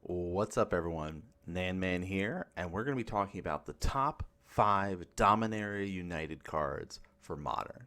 What's up, everyone? NanMan here, and we're going to be talking about the top 5 Dominaria United cards for Modern.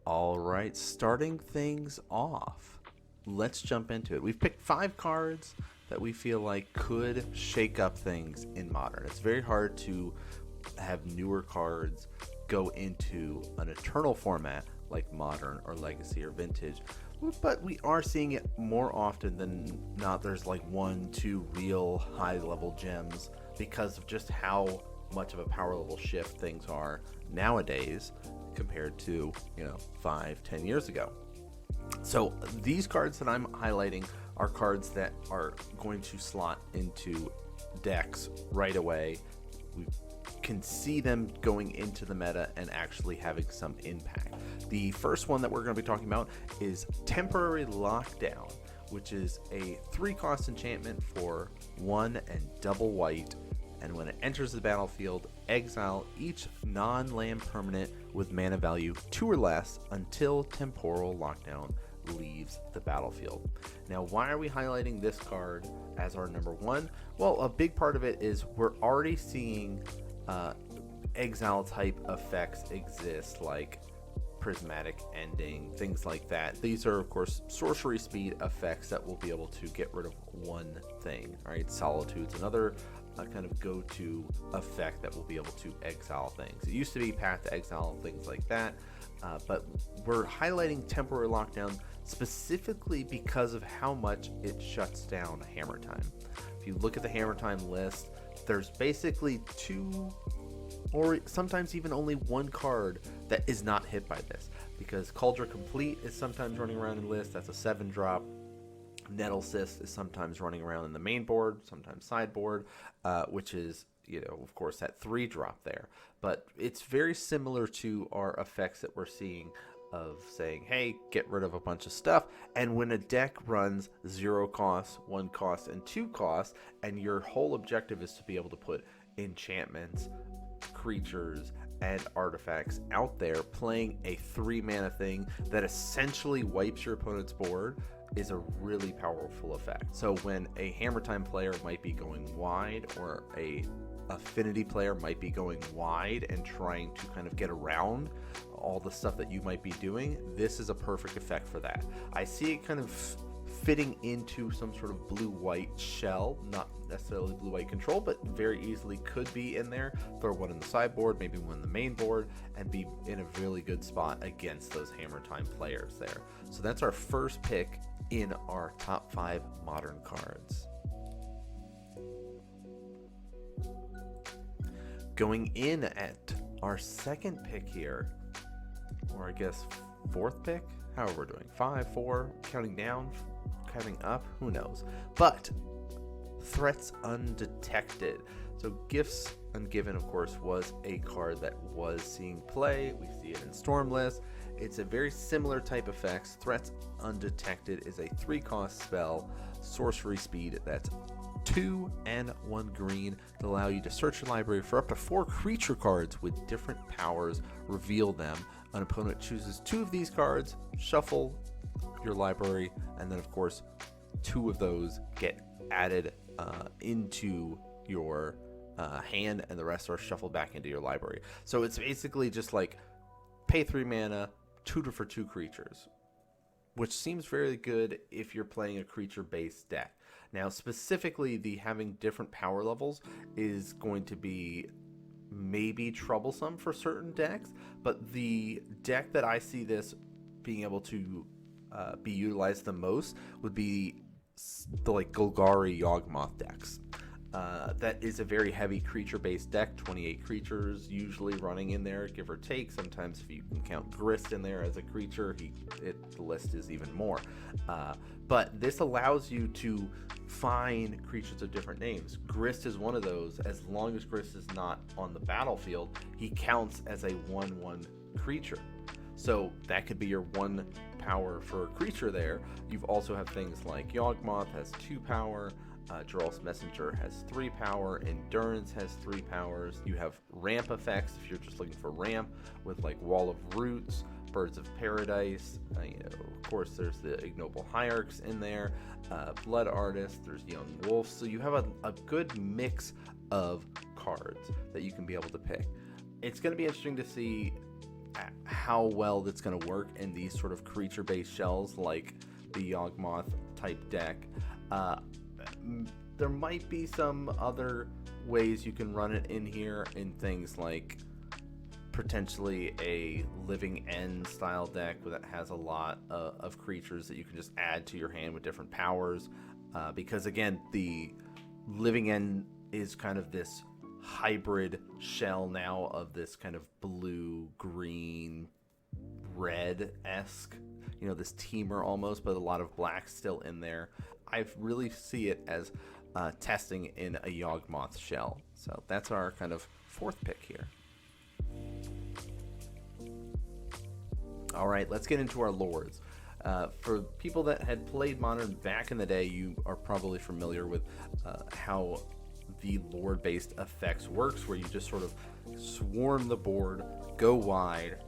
Alright, starting things off, let's jump into it. We've picked 5 cards that we feel like could shake up things in Modern. It's very hard to have newer cards go into an Eternal format like Modern or Legacy or Vintage, but we are seeing it more often than not. There's like 1-2 real high level gems because of just how much of a power level shift things are nowadays compared to 5-10 years ago. So these cards that I'm highlighting are cards that are going to slot into decks right away. We can see them going into the meta and actually having some impact. The first one that we're going to be talking about is Temporary Lockdown, which is a 3-cost enchantment for 1 and double white, and when it enters the battlefield, exile each non-land permanent with mana value 2 or less until Temporal Lockdown leaves the battlefield. Now, why are we highlighting this card as our number 1? Well, a big part of it is we're already seeing exile type effects exist, like Prismatic Ending, things like that. These are, of course, sorcery speed effects that will be able to get rid of one thing. All right, Solitude's another kind of go-to effect that will be able to exile things. It used to be Path to Exile and things like that, but we're highlighting Temporary Lockdown specifically because of how much it shuts down Hammer Time. If you look at the Hammer Time list, there's basically 2 or sometimes even only 1 card that is not hit by this, because Cauldron Complete is sometimes running around in the list. That's a 7-drop. Nettle Cyst is sometimes running around in the main board, sometimes sideboard, which is, of course, that 3-drop there. But it's very similar to our effects that we're seeing of saying, hey, get rid of a bunch of stuff. And when a deck runs 0 cost, 1 cost, and 2 costs, and your whole objective is to be able to put enchantments, creatures, and artifacts out there, playing a 3-mana thing that essentially wipes your opponent's board is a really powerful effect. So when a Hammer Time player might be going wide, or a Affinity player might be going wide and trying to kind of get around all the stuff that you might be doing, this is a perfect effect for that. I see it kind of fitting into some sort of blue-white shell, not necessarily blue-white control, but very easily could be in there. Throw one in the sideboard, maybe one in the main board, and be in a really good spot against those Hammer Time players there. So that's our first pick in our top 5 Modern cards. Going in at our second pick here, or I guess 4th pick, however we're doing, 5, 4, counting down, counting up, who knows. But Threats Undetected. So Gifts Ungiven, of course, was a card that was seeing play. We see it in Stormless. It's a very similar type effects. Threats Undetected is a 3-cost spell, sorcery speed that's 2 and 1 green to allow you to search your library for up to 4 creature cards with different powers, reveal them. An opponent chooses 2 of these cards, shuffle your library, and then of course 2 of those get added into your hand, and the rest are shuffled back into your library. So it's basically just like pay 3 mana, tutor for 2 creatures, which seems very good if you're playing a creature-based deck. Now, specifically, the having different power levels is going to be maybe troublesome for certain decks, but the deck that I see this being able to be utilized the most would be the Golgari Yawgmoth decks. That is a very heavy creature-based deck, 28 creatures usually running in there, give or take. Sometimes if you can count Grist in there as a creature, the list is even more. But this allows you to find creatures of different names. Grist is one of those. As long as Grist is not on the battlefield, he counts as a 1/1 creature. So that could be your 1 power for a creature there. You also have things like Yawgmoth has 2 power, Geralt's Messenger has 3 power, Endurance has 3 powers. You have ramp effects if you're just looking for ramp with like Wall of Roots, Birds of Paradise. Of course, there's the Ignoble Hierarchs in there, Blood Artist, there's Young Wolves. So you have a good mix of cards that you can be able to pick. It's going to be interesting to see how well that's going to work in these sort of creature-based shells like the Yawgmoth type deck. There might be some other ways you can run it in here in things like potentially a Living End style deck that has a lot of creatures that you can just add to your hand with different powers, because again, the Living End is kind of this hybrid shell now of this kind of blue, green, red-esque, this teamer almost, but a lot of black still in there. I really see it as testing in a Yawgmoth shell. So that's our kind of fourth pick here. All right, let's get into our lords. For people that had played Modern back in the day, you are probably familiar with how the lord-based effects works, where you just sort of swarm the board, go wide,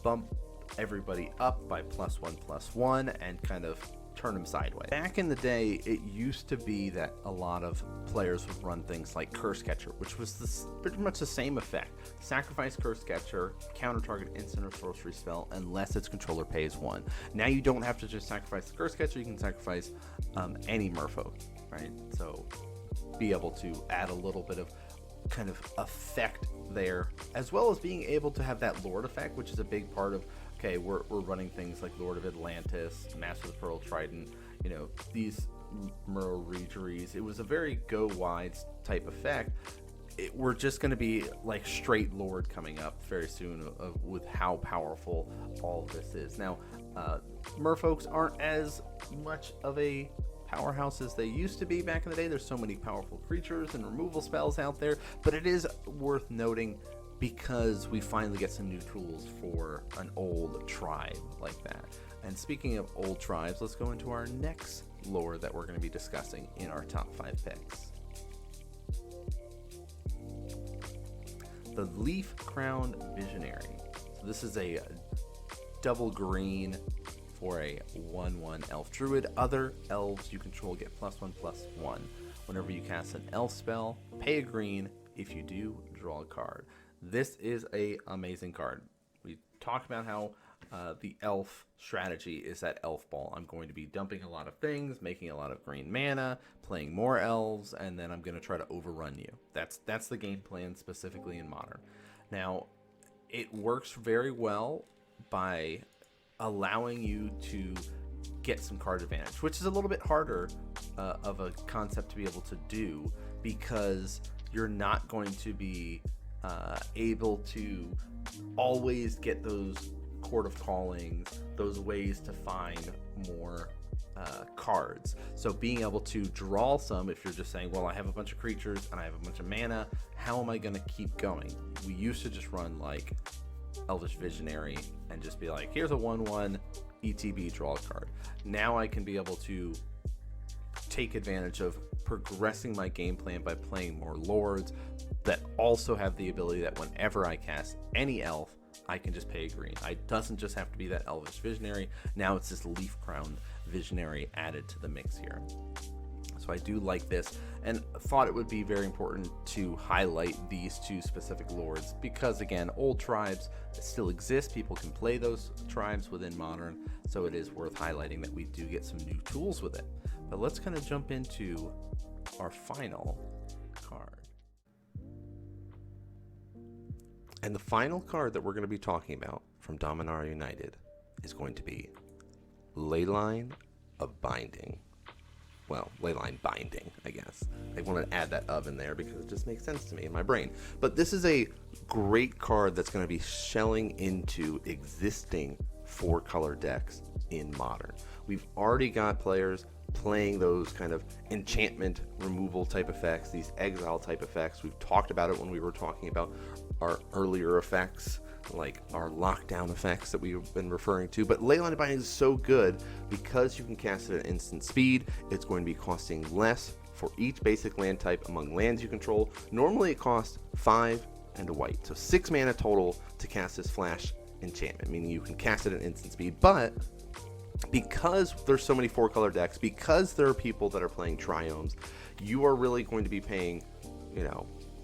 bump everybody up by +1/+1, and kind of turn them sideways. Back in the day, it used to be that a lot of players would run things like Curse Catcher, which was pretty much the same effect. Sacrifice Curse Catcher, counter target instant or sorcery spell unless its controller pays 1. Now you don't have to just sacrifice the Curse Catcher, you can sacrifice any merfolk, right? So be able to add a little bit of kind of effect there, as well as being able to have that Lord effect, which is a big part of, okay, we're running things like Lord of Atlantis, Master of the Pearl Trident, these Merle Regeries. It was a very go wide type effect. We're just going to be like straight Lord coming up very soon with how powerful all of this is. Now, merfolks aren't as much of a powerhouse as they used to be back in the day. There's so many powerful creatures and removal spells out there, but it is worth noting because we finally get some new tools for an old tribe like that. And speaking of old tribes, let's go into our next lore that we're going to be discussing in our top 5 picks. The Leaf Crowned Visionary. So this is a double green for a 1/1 elf druid. Other elves you control get +1/+1. Whenever you cast an elf spell, pay a green. If you do, draw a card. This is a amazing card. We talked about how the elf strategy is that elf ball. I'm going to be dumping a lot of things, making a lot of green mana, playing more elves, and then I'm going to try to overrun you. That's the game plan specifically in Modern. Now, it works very well by allowing you to get some card advantage, which is a little bit harder of a concept to be able to do, because you're not going to be able to always get those Court of Callings, those ways to find more cards. So being able to draw some, if you're just saying, well, I have a bunch of creatures and I have a bunch of mana, how am I going to keep going? We used to just run like Elvish Visionary and just be like, here's a 1/1 ETB, draw a card. Now I can be able to take advantage of progressing my game plan by playing more lords that also have the ability that whenever I cast any elf, I can just pay a green. It doesn't just have to be that Elvish Visionary. Now it's this Leaf Crowned Visionary added to the mix here. So I do like this, and thought it would be very important to highlight these two specific lords because, again, old tribes still exist. People can play those tribes within Modern, so it is worth highlighting that we do get some new tools with it. But let's kind of jump into our final card. And the final card that we're going to be talking about from Dominaria United is going to be Leyline of Binding. Well, Leyline Binding, I guess. I want to add that of in there because it just makes sense to me in my brain. But this is a great card that's going to be shelling into existing 4-color decks in Modern. We've already got players playing those kind of enchantment removal type effects, these exile type effects. We've talked about it when we were talking about our earlier effects, like our lockdown effects that we've been referring to. But Leyline of Binding is so good because you can cast it at instant speed. It's going to be costing less for each basic land type among lands you control. Normally it costs 5 and a white, so 6 mana total to cast this flash enchantment, meaning you can cast it at instant speed. But because there's so many 4-color decks, because there are people that are playing triomes, you are really going to be paying,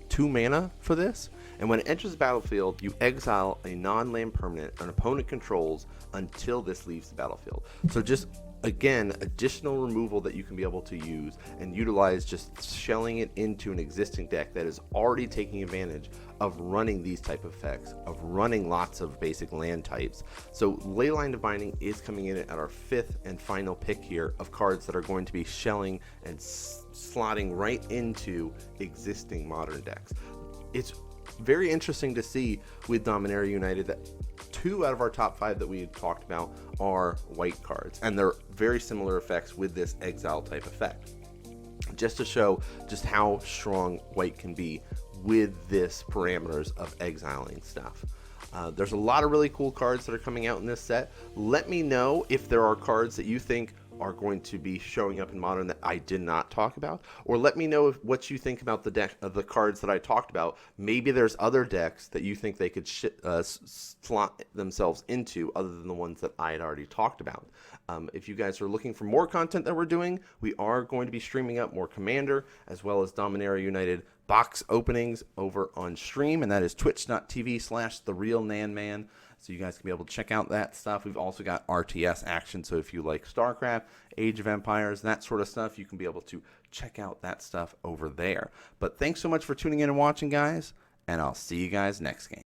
2 mana for this. And when it enters the battlefield, you exile a non-land permanent an opponent controls until this leaves the battlefield. So just, again, additional removal that you can be able to use and utilize, just shelling it into an existing deck that is already taking advantage of running these type of effects, of running lots of basic land types. So Leyline Divining is coming in at our 5th and final pick here of cards that are going to be shelling and slotting right into existing Modern decks. It's very interesting to see with Dominaria United that 2 out of our top 5 that we had talked about are white cards, and they're very similar effects with this exile type effect, just to show just how strong white can be with this parameters of exiling stuff. There's a lot of really cool cards that are coming out in this set. Let me know if there are cards that you think are going to be showing up in Modern that I did not talk about, or let me know what you think about the deck of the cards that I talked about. Maybe there's other decks that you think they could slot themselves into other than the ones that I had already talked about. If you guys are looking for more content that we're doing, we are going to be streaming up more Commander as well as Dominaria United box openings over on stream, and that is twitch.tv/TheRealNanMan. So you guys can be able to check out that stuff. We've also got RTS action, so if you like StarCraft, Age of Empires, that sort of stuff, you can be able to check out that stuff over there. But thanks so much for tuning in and watching, guys, and I'll see you guys next game.